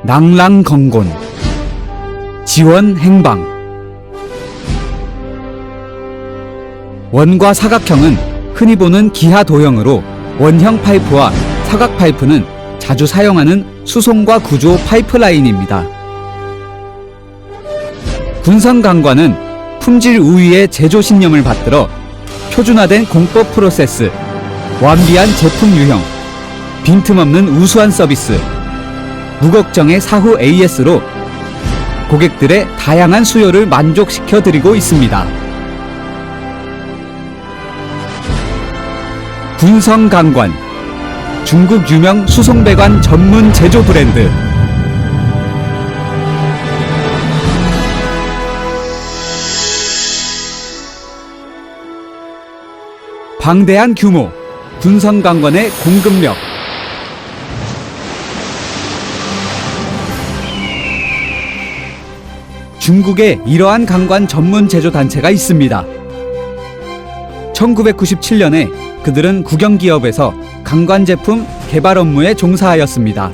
낭랑건곤, 지원행방. 원과 사각형은 흔히 보는 기하 도형으로 원형 파이프와 사각 파이프는 자주 사용하는 수송과 구조 파이프라인입니다. 군성강관은 품질 우위의 제조 신념을 받들어 표준화된 공법 프로세스, 완비한 제품 유형, 빈틈없는 우수한 서비스, 무걱정의 사후 AS로 고객들의 다양한 수요를 만족시켜 드리고 있습니다. 군성강관, 중국 유명 수송배관 전문 제조 브랜드. 방대한 규모, 군성강관의 공급력. 중국에 이러한 강관 전문 제조 단체가 있습니다. 1997년에 그들은 국영기업에서 강관 제품 개발 업무에 종사하였습니다.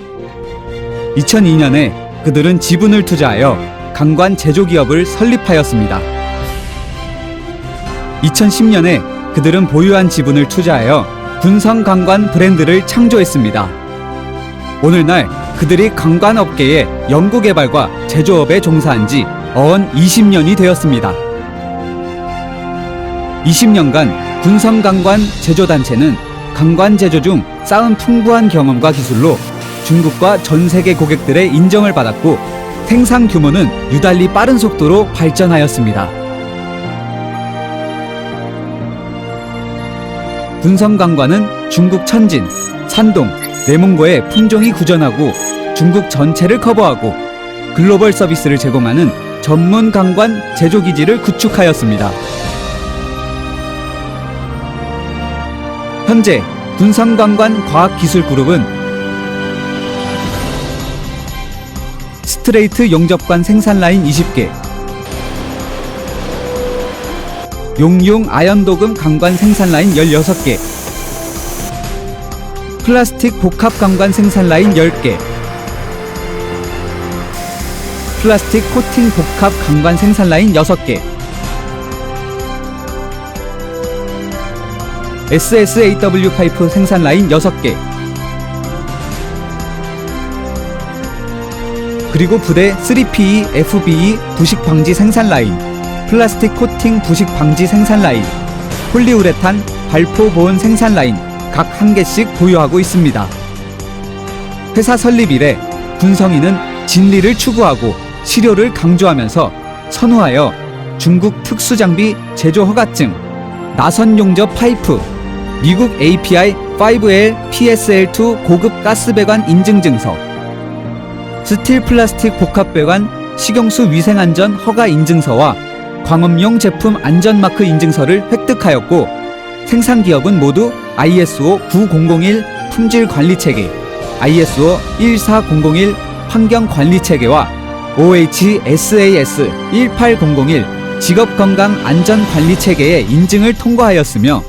2002년에 그들은 지분을 투자하여 강관 제조기업을 설립하였습니다. 2010년에 그들은 보유한 지분을 투자하여 군성강관 브랜드를 창조했습니다. 오늘날 그들이 강관업계의 연구개발과 제조업에 종사한 지 어언 20년이 되었습니다. 20년간 군성강관 제조단체는 강관 제조 중 쌓은 풍부한 경험과 기술로 중국과 전 세계 고객들의 인정을 받았고 생산 규모는 유달리 빠른 속도로 발전하였습니다. 군성강관은 중국 천진, 산동, 내몽고에 품종이 구전하고 중국 전체를 커버하고 글로벌 서비스를 제공하는 전문 강관 제조기지를 구축하였습니다. 현재 군성강관 과학기술그룹은 스트레이트 용접관 생산라인 20개, 용융 아연도금 강관 생산라인 16개, 플라스틱 복합 강관 생산라인 10개, 플라스틱 코팅 복합 강관 생산라인 6개, SSAW 파이프 생산라인 6개, 그리고 부대 3PE FBE 부식 방지 생산라인, 플라스틱 코팅 부식 방지 생산라인, 폴리우레탄 발포 보온 생산라인 각 1개씩 보유하고 있습니다. 회사 설립 이래 군성이는 진리를 추구하고 실효를 강조하면서 선호하여 중국 특수장비 제조 허가증, 나선 용접 파이프, 미국 API 5L PSL2 고급 가스배관 인증증서, 스틸 플라스틱 복합배관 식용수 위생안전 허가 인증서와 광업용 제품 안전마크 인증서를 획득하였고 생산기업은 모두 ISO 9001 품질관리체계, ISO 14001 환경관리체계와 OHSAS 18001 직업건강안전관리체계의 인증을 통과하였으며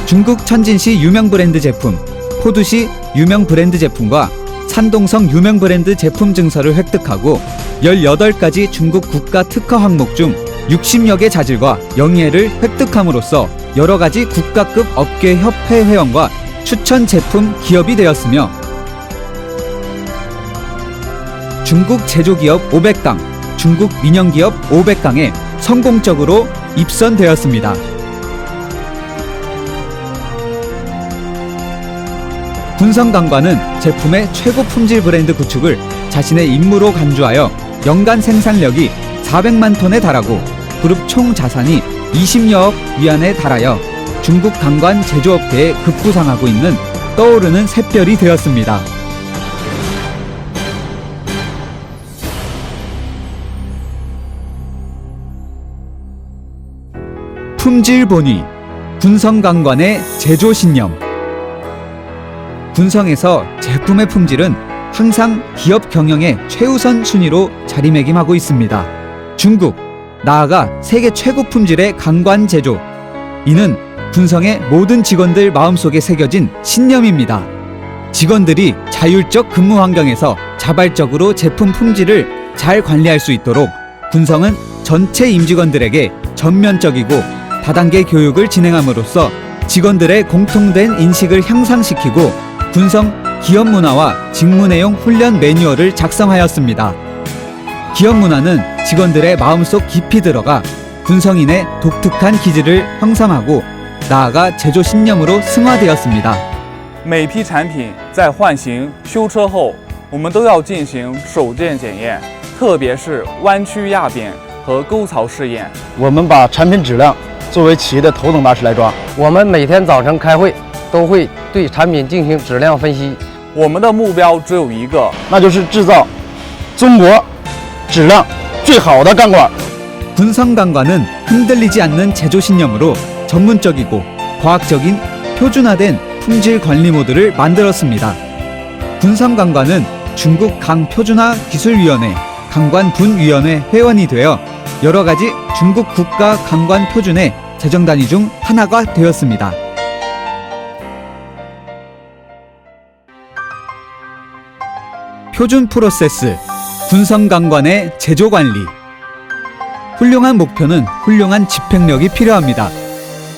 중국 천진시 유명 브랜드 제품, 포두시 유명 브랜드 제품과 산동성 유명 브랜드 제품 증서를 획득하고 18가지 중국 국가 특허 항목 중 60여 개 자질과 영예를 획득함으로써 여러가지 국가급 업계 협회 회원과 추천 제품 기업이 되었으며 중국 제조기업 500강, 중국 민영기업 500강에 성공적으로 입선되었습니다. 군성강관은 제품의 최고 품질 브랜드 구축을 자신의 임무로 간주하여 연간 생산력이 400만 톤에 달하고 그룹 총 자산이 20여억 위안에 달하여 중국 강관 제조업계에 급부상하고 있는 떠오르는 샛별이 되었습니다. 품질 본위, 군성강관의 제조 신념. 군성에서 제품의 품질은 항상 기업 경영의 최우선 순위로 자리매김하고 있습니다. 중국, 나아가 세계 최고 품질의 강관 제조. 이는 군성의 모든 직원들 마음속에 새겨진 신념입니다. 직원들이 자율적 근무 환경에서 자발적으로 제품 품질을 잘 관리할 수 있도록 군성은 전체 임직원들에게 전면적이고 다단계 교육을 진행함으로써 직원들의 공통된 인식을 향상시키고 군성 기업 문화와 직무 내용 훈련 매뉴얼을 작성하였습니다. 기업 문화는 직원들의 마음속 깊이 들어가 군성인의 독특한 기질을 형성하고 나아가 제조 신념으로 승화되었습니다. 每批产品在换型修车后，我们都要进行手件检验，特别是弯曲压扁和沟槽试验。我们把产品质量作为企业的头等大事来抓。我们每天早晨开会都会对产品进行质量分析。我们的目标只有一个，那就是制造中国质量最好的钢管。 군성강관은 흔들리지 않는 제조 신념으로 전문적이고 과학적인 표준화된 품질 관리 모드를 만들었습니다. 군성강관은 중국 강표준화 기술위원회 강관분위원회 회원이 되어 여러 가지 중국 국가 강관 표준의 제정 단위 중 하나가 되었습니다. 표준 프로세스, 군성강관의 제조 관리. 훌륭한 목표는 훌륭한 집행력이 필요합니다.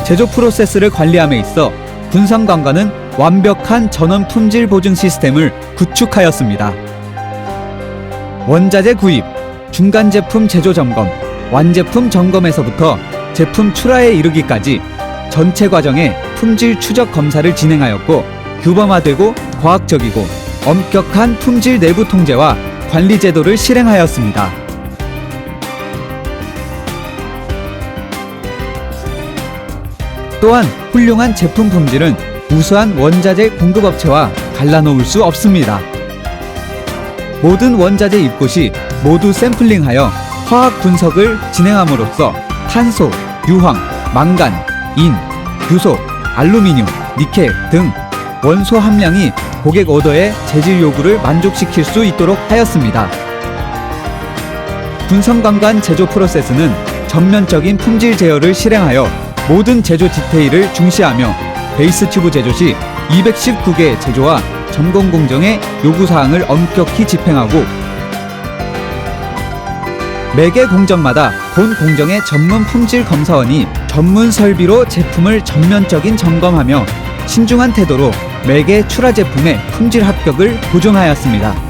제조 프로세스를 관리함에 있어 군성강관은 완벽한 전원 품질 보증 시스템을 구축하였습니다. 원자재 구입, 중간 제품 제조 점검, 완제품 점검에서부터 제품 출하에 이르기까지 전체 과정에 품질 추적 검사를 진행하였고 규범화되고 과학적이고 엄격한 품질 내부 통제와 관리 제도를 실행하였습니다. 또한 훌륭한 제품 품질은 우수한 원자재 공급업체와 갈라놓을 수 없습니다. 모든 원자재 입고 시 모두 샘플링하여 화학 분석을 진행함으로써 탄소, 유황, 망간, 인, 규소, 알루미늄, 니켈 등 원소 함량이 고객 오더의 재질 요구를 만족시킬 수 있도록 하였습니다. 군성강관 제조 프로세스는 전면적인 품질 제어를 실행하여 모든 제조 디테일을 중시하며 베이스 튜브 제조 시 219개 제조와 점검 공정의 요구사항을 엄격히 집행하고 매개 공정마다 본 공정의 전문 품질 검사원이 전문 설비로 제품을 전면적인 점검하며 신중한 태도로 매개 출하 제품의 품질 합격을 보증하였습니다.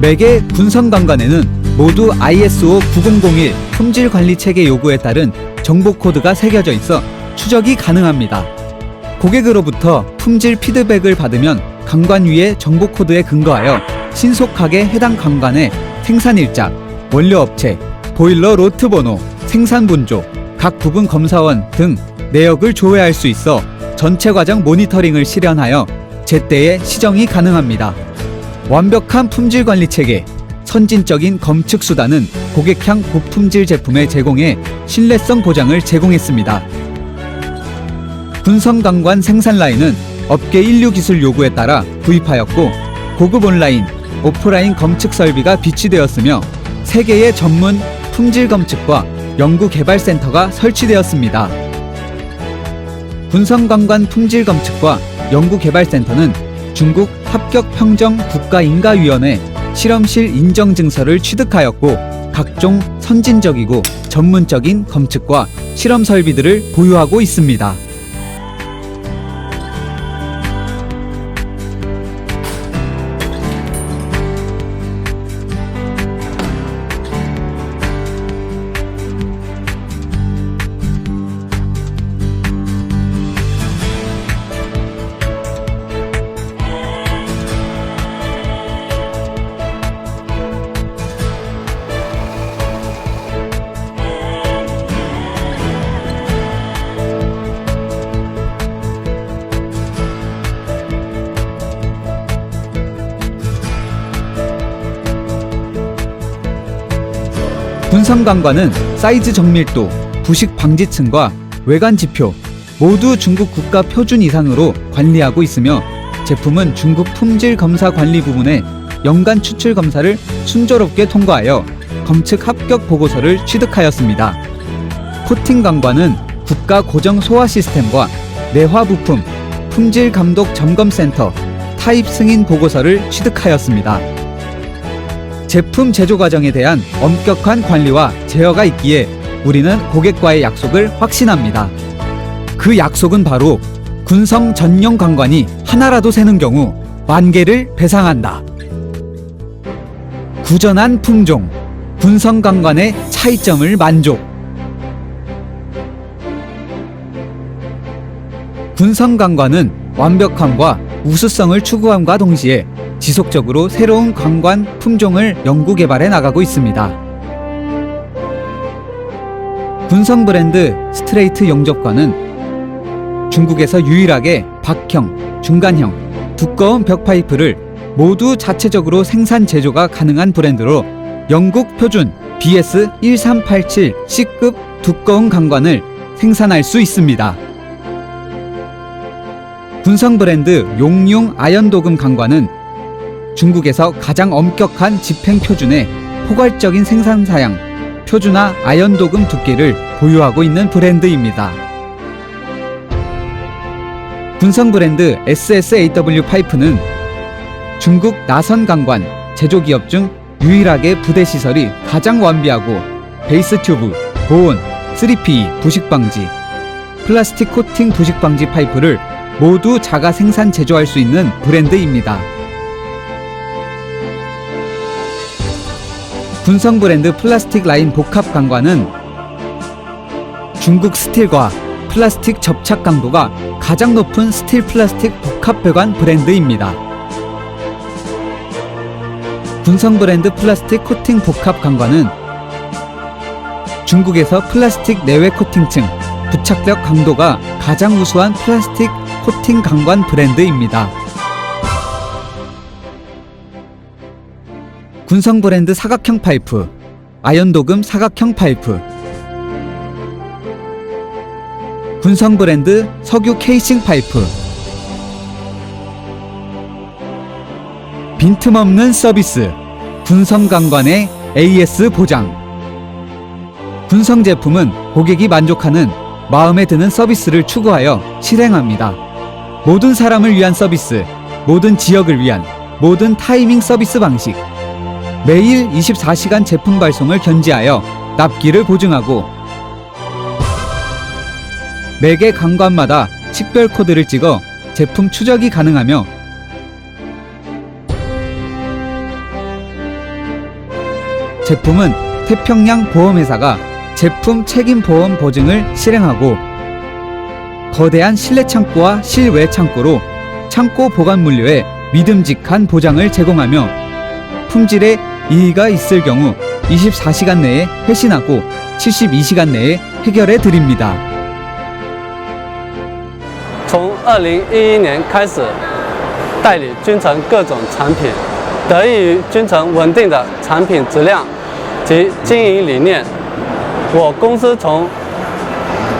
매개 군성강관에는 모두 ISO 9001 품질관리체계 요구에 따른 정보 코드가 새겨져 있어 추적이 가능합니다. 고객으로부터 품질 피드백을 받으면 강관 위의 정보 코드에 근거하여 신속하게 해당 강관의 생산일자, 원료업체, 보일러 로트 번호, 생산 분조, 각 부분 검사원 등 내역을 조회할 수 있어 전체 과정 모니터링을 실현하여 제때에 시정이 가능합니다. 완벽한 품질 관리 체계, 선진적인 검측 수단은 고객향 고품질 제품을 제공해 신뢰성 보장을 제공했습니다. 군성관관 생산 라인은 업계 인류 기술 요구에 따라 구입하였고 고급 온라인, 오프라인 검측 설비가 비치되었으며 3개의 전문 품질 검측과 연구개발센터가 설치되었습니다. 군성관관 품질 검측과 연구개발센터는 중국 합격평정 국가인가위원회 실험실 인정증서를 취득하였고 각종 선진적이고 전문적인 검측과 실험 설비들을 보유하고 있습니다. 군성관관은 사이즈 정밀도, 부식 방지층과 외관 지표 모두 중국 국가 표준 이상으로 관리하고 있으며 제품은 중국 품질 검사 관리 부문의 연간 추출 검사를 순조롭게 통과하여 검측 합격 보고서를 취득하였습니다. 코팅관관은 국가 고정 소화 시스템과 내화 부품, 품질 감독 점검센터, 타입 승인 보고서를 취득하였습니다. 제품 제조 과정에 대한 엄격한 관리와 제어가 있기에 우리는 고객과의 약속을 확신합니다. 그 약속은 바로 군성 전용 관관이 하나라도 새는 경우 10,000개를 배상한다. 구전한 품종, 군성 관관의 차이점을 만족. 군성 관관은 완벽함과 우수성을 추구함과 동시에 지속적으로 새로운 관관 품종을 연구 개발해 나가고 있습니다. 군성 브랜드 스트레이트 용접관은 중국에서 유일하게 박형, 중간형, 두꺼운 벽 파이프를 모두 자체적으로 생산 제조가 가능한 브랜드로 영국 표준 BS1387 C급 두꺼운 관관을 생산할 수 있습니다. 군성 브랜드 용융 아연도금 관관은 중국에서 가장 엄격한 집행 표준의 포괄적인 생산 사양, 표준화 아연도금 두께를 보유하고 있는 브랜드입니다. 군성 브랜드 SSAW 파이프는 중국 나선 관관 제조기업 중 유일하게 부대 시설이 가장 완비하고 베이스 튜브, 보온, 3PE 부식 방지, 플라스틱 코팅 부식 방지 파이프를 모두 자가 생산 제조할 수 있는 브랜드입니다. 군성 브랜드 플라스틱 라인 복합 관관은 중국 스틸과 플라스틱 접착 강도가 가장 높은 스틸 플라스틱 복합 배관 브랜드입니다. 군성 브랜드 플라스틱 코팅 복합 관관은 중국에서 플라스틱 내외 코팅층 부착력 강도가 가장 우수한 플라스틱 코팅 관관 브랜드입니다. 군성 브랜드 사각형 파이프, 아연도금 사각형 파이프, 군성 브랜드 석유 케이싱 파이프, 빈틈없는 서비스, 군성 관관의 AS 보장. 군성 제품은 고객이 만족하는 마음에 드는 서비스를 추구하여 실행합니다. 모든 사람을 위한 서비스, 모든 지역을 위한 모든 타이밍 서비스 방식. 매일 24시간 제품 발송을 견지하여 납기를 보증하고 매개 관관마다 식별 코드를 찍어 제품 추적이 가능하며 제품은 태평양 보험회사가 제품 책임 보험 보증을 실행하고 거대한 실내 창고와 실외 창고로 창고 보관 물류에 믿음직한 보장을 제공하며 품질에 이의가 있을 경우 24시간 내에 회신하고 72시간 내에 해결해 드립니다. 从2011年开始代理君诚各种产品，得益于君诚稳定的产品质量及经营理念，我公司从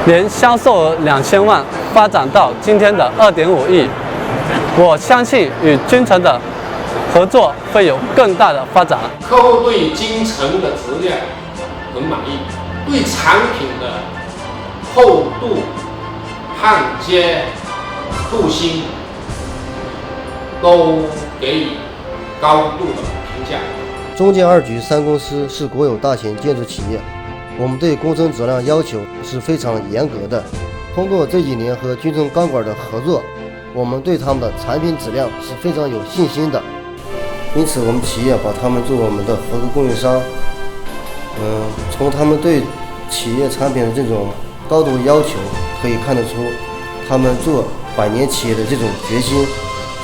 年销售额2000万发展到今天的2.5亿。我相信与君诚的合作会有更大的发展。客户对君诚的质量很满意，对产品的厚度、焊接、镀锌都给予高度的评价。中建二局3公司是国有大型建筑企业，我们对工程质量要求是非常严格的。通过这几年和君诚钢管的合作，我们对他们的产品质量是非常有信心的。因此，我们企业把他们作为我们的合作供应商。从他们对企业产品的这种高度要求，可以看得出他们做百年企业的这种决心。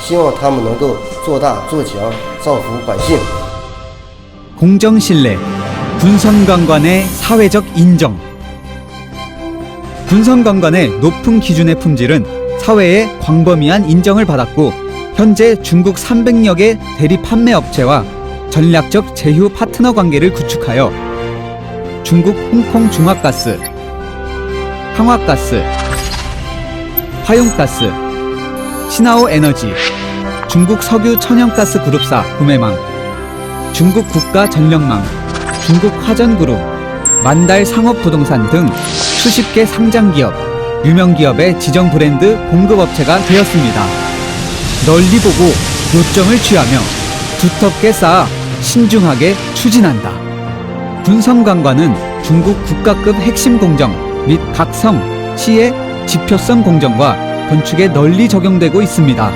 希望他们能够做大做强，造福百姓。 공정신뢰, 군성관관의 사회적 인정. 군성관관의 높은 기준의 품질은 사회의 광범위한 인정을 받았고 현재 중국 300여 개 대리 판매 업체와 전략적 제휴 파트너 관계를 구축하여 중국 홍콩 중화가스, 항화가스, 화용가스, 신하오 에너지, 중국 석유 천연가스 그룹사 구매망, 중국 국가전력망, 중국 화전그룹, 만달 상업부동산 등 수십 개 상장기업, 유명기업의 지정 브랜드 공급업체가 되었습니다. 널리 보고 요점을 취하며 두텁게 쌓아 신중하게 추진한다. 군성관관은 중국 국가급 핵심 공정 및 각 성, 시의 지표성 공정과 건축에 널리 적용되고 있습니다.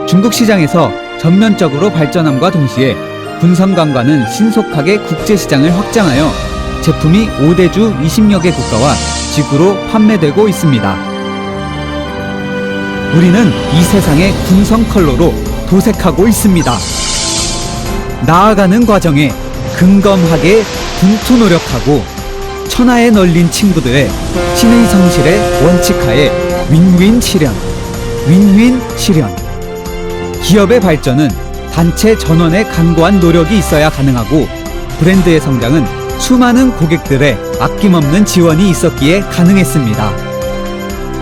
중국 시장에서 전면적으로 발전함과 동시에 군성관관은 신속하게 국제시장을 확장하여 제품이 5대주 20여 개 국가와 지구로 판매되고 있습니다. 우리는 이 세상의 군성 컬러로 도색하고 있습니다. 나아가는 과정에 근검하게 분투 노력하고 천하에 널린 친구들의 신의 성실의 원칙하에 윈윈 실현, 윈윈 실현. 기업의 발전은 단체 전원의 간고한 노력이 있어야 가능하고 브랜드의 성장은 수많은 고객들의 아낌없는 지원이 있었기에 가능했습니다.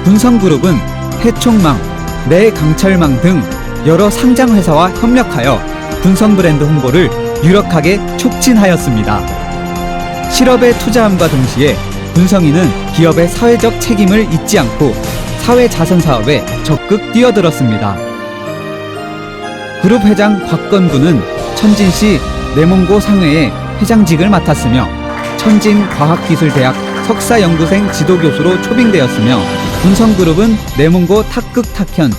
군성그룹은 해총망, 내강철망 등 여러 상장회사와 협력하여 군성 브랜드 홍보를 유력하게 촉진하였습니다. 실업에 투자함과 동시에 군성이는 기업의 사회적 책임을 잊지 않고 사회자선 사업에 적극 뛰어들었습니다. 그룹 회장 곽건구는 천진시 내몽고 상회의 회장직을 맡았으며 천진과학기술대학 석사연구생 지도교수로 초빙되었으며 군성그룹은 내몽고 탁극탁현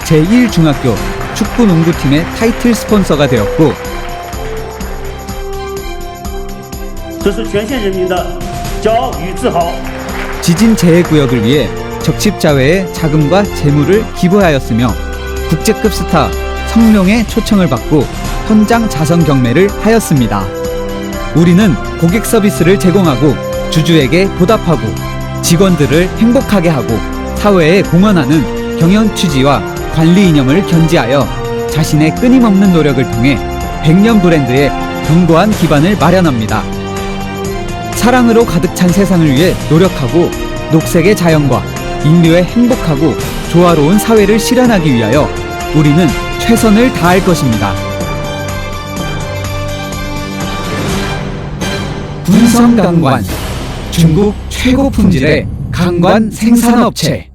제1중학교 축구농구팀의 타이틀 스폰서가 되었고 这是全县人民的骄傲与自豪。 지진 재해 구역을 위해 적십자회에 자금과 재물을 기부하였으며 국제급 스타 성룡의 초청을 받고 현장 자선 경매를 하였습니다. 우리는 고객 서비스를 제공하고 주주에게 보답하고 직원들을 행복하게 하고 사회에 공헌하는 경영 취지와 관리 이념을 견지하여 자신의 끊임없는 노력을 통해 100년 브랜드의 견고한 기반을 마련합니다. 사랑으로 가득 찬 세상을 위해 노력하고 녹색의 자연과 인류의 행복하고 조화로운 사회를 실현하기 위하여 우리는 최선을 다할 것입니다. 군성강관, 중국 최고 품질의 강관 생산업체.